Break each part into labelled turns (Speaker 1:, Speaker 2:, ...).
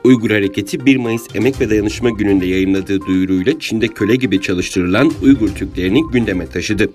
Speaker 1: Uygur Hareketi 1 Mayıs Emek ve Dayanışma Günü'nde yayımladığı duyuruyla Çin'de köle gibi çalıştırılan Uygur Türklerini gündeme taşıdı.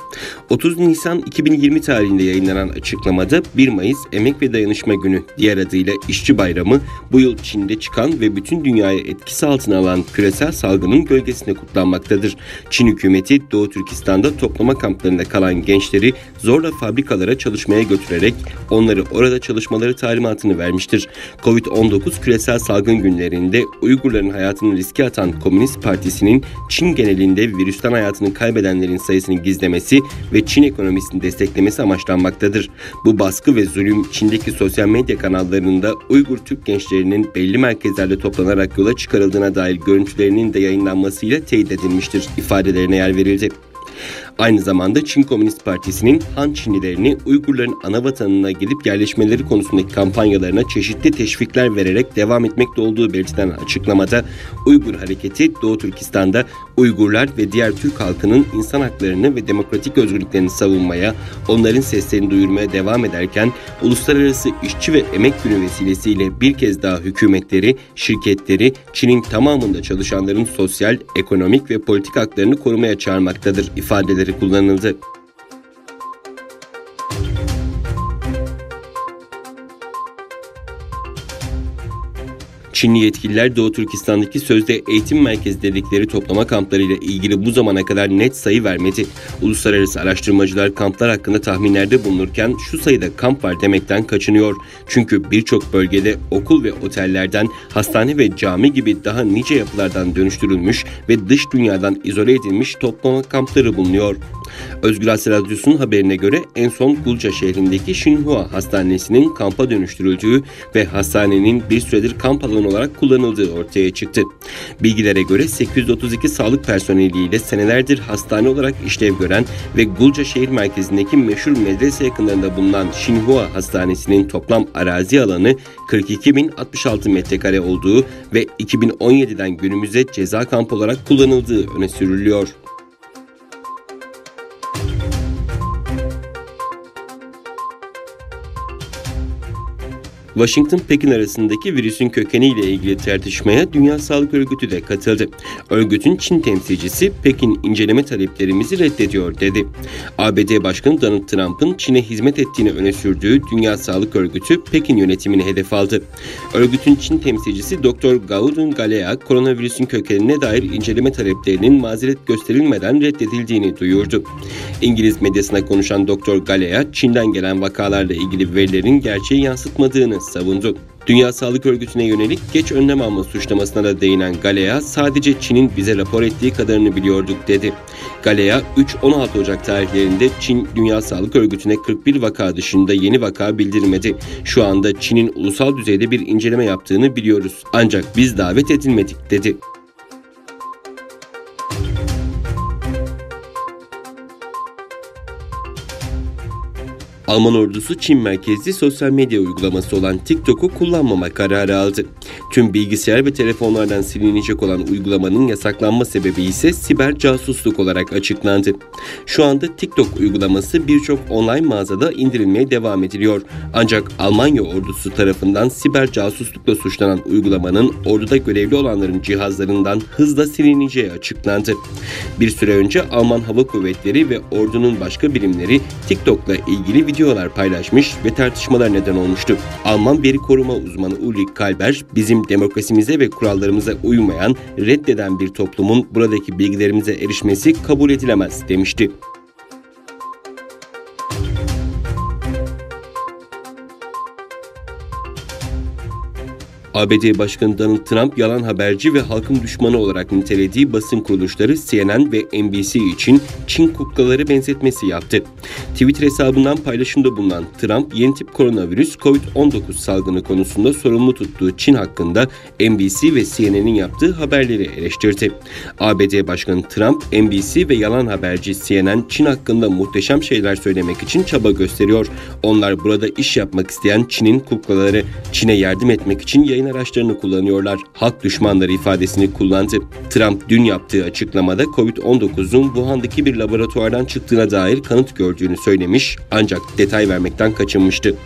Speaker 1: 30 Nisan 2020 tarihinde yayınlanan açıklamada 1 Mayıs Emek ve Dayanışma Günü, diğer adıyla İşçi Bayramı, bu yıl Çin'de çıkan ve bütün dünyayı etkisi altına alan küresel salgının gölgesinde kutlanmaktadır. Çin hükümeti Doğu Türkistan'da toplama kamplarında kalan gençleri zorla fabrikalara çalışmaya götürerek onları orada çalışmaları talimatını vermiştir. Covid-19 küresel salgın günlerinde Uygurların hayatını riske atan Komünist Partisi'nin Çin genelinde virüsten hayatını kaybedenlerin sayısını gizlemesi ve Çin ekonomisini desteklemesi amaçlanmaktadır. Bu baskı ve zulüm Çin'deki sosyal medya kanallarında Uygur Türk gençlerinin belli merkezlerde toplanarak yola çıkarıldığına dair görüntülerinin de yayınlanmasıyla teyit edilmiştir ifadelerine yer verildi. Aynı zamanda Çin Komünist Partisi'nin Han Çinlilerini Uygurların ana vatanına gelip yerleşmeleri konusundaki kampanyalarına çeşitli teşvikler vererek devam etmekte olduğu belirtilen açıklamada Uygur Hareketi Doğu Türkistan'da Uygurlar ve diğer Türk halkının insan haklarını ve demokratik özgürlüklerini savunmaya, onların seslerini duyurmaya devam ederken Uluslararası İşçi ve Emek Günü vesilesiyle bir kez daha hükümetleri, şirketleri Çin'in tamamında çalışanların sosyal, ekonomik ve politik haklarını korumaya çağırmaktadır ifadeleri kullanıldı. Çinli yetkililer Doğu Türkistan'daki sözde eğitim merkezi dedikleri toplama kamplarıyla ilgili bu zamana kadar net sayı vermedi. Uluslararası araştırmacılar kamplar hakkında tahminlerde bulunurken şu sayıda kamp var demekten kaçınıyor. Çünkü birçok bölgede okul ve otellerden, hastane ve cami gibi daha nice yapılardan dönüştürülmüş ve dış dünyadan izole edilmiş toplama kampları bulunuyor. Özgür Asya Radyosu'nun haberine göre en son Gulca şehrindeki Xinhua Hastanesi'nin kampa dönüştürüldüğü ve hastanenin bir süredir kamp alanı olarak kullanıldığı ortaya çıktı. Bilgilere göre 832 sağlık personeliyle senelerdir hastane olarak işlev gören ve Gulca şehir merkezindeki meşhur medrese yakınlarında bulunan Xinhua Hastanesi'nin toplam arazi alanı 42.066 metrekare olduğu ve 2017'den günümüze ceza kampı olarak kullanıldığı öne sürülüyor. Washington-Pekin arasındaki virüsün kökeniyle ilgili tartışmaya Dünya Sağlık Örgütü de katıldı. Örgütün Çin temsilcisi Pekin inceleme taleplerimizi reddediyor dedi. ABD Başkanı Donald Trump'ın Çin'e hizmet ettiğini öne sürdüğü Dünya Sağlık Örgütü Pekin yönetimini hedef aldı. Örgütün Çin temsilcisi Dr. Gaudun Galea, koronavirüsün kökenine dair inceleme taleplerinin mazeret gösterilmeden reddedildiğini duyurdu. İngiliz medyasına konuşan Dr. Galea, Çin'den gelen vakalarla ilgili verilerin gerçeği yansıtmadığını savundu. Dünya Sağlık Örgütü'ne yönelik geç önlem alma suçlamasına da değinen Galea, sadece Çin'in bize rapor ettiği kadarını biliyorduk dedi. Galea, 3-16 Ocak tarihlerinde Çin Dünya Sağlık Örgütü'ne 41 vaka dışında yeni vaka bildirmedi. Şu anda Çin'in ulusal düzeyde bir inceleme yaptığını biliyoruz. Ancak biz davet edilmedik dedi. Alman ordusu Çin merkezli sosyal medya uygulaması olan TikTok'u kullanmama kararı aldı. Tüm bilgisayar ve telefonlardan silinecek olan uygulamanın yasaklanma sebebi ise siber casusluk olarak açıklandı. Şu anda TikTok uygulaması birçok online mağazada indirilmeye devam ediliyor. Ancak Almanya ordusu tarafından siber casuslukla suçlanan uygulamanın orduda görevli olanların cihazlarından hızla silineceği açıklandı. Bir süre önce Alman Hava Kuvvetleri ve ordunun başka birimleri TikTok'la ilgili videolar paylaşmış ve tartışmalar neden olmuştu. Alman veri koruma uzmanı Ulrich Kalber, bizim demokrasimize ve kurallarımıza uymayan, reddeden bir toplumun buradaki bilgilerimize erişmesi kabul edilemez demişti. ABD Başkanı Donald Trump, yalan haberci ve halkın düşmanı olarak nitelediği basın kuruluşları CNN ve NBC için Çin kuklaları benzetmesi yaptı. Twitter hesabından paylaşımda bulunan Trump, yeni tip koronavirüs COVID-19 salgını konusunda sorumlu tuttuğu Çin hakkında NBC ve CNN'in yaptığı haberleri eleştirdi. ABD Başkanı Trump, NBC ve yalan haberci CNN, Çin hakkında muhteşem şeyler söylemek için çaba gösteriyor. Onlar burada iş yapmak isteyen Çin'in kuklaları, Çin'e yardım etmek için yayın araçlarını kullanıyorlar. Halk düşmanları ifadesini kullandı. Trump dün yaptığı açıklamada Covid-19'un Wuhan'daki bir laboratuvardan çıktığına dair kanıt gördüğünü söylemiş, ancak detay vermekten kaçınmıştı.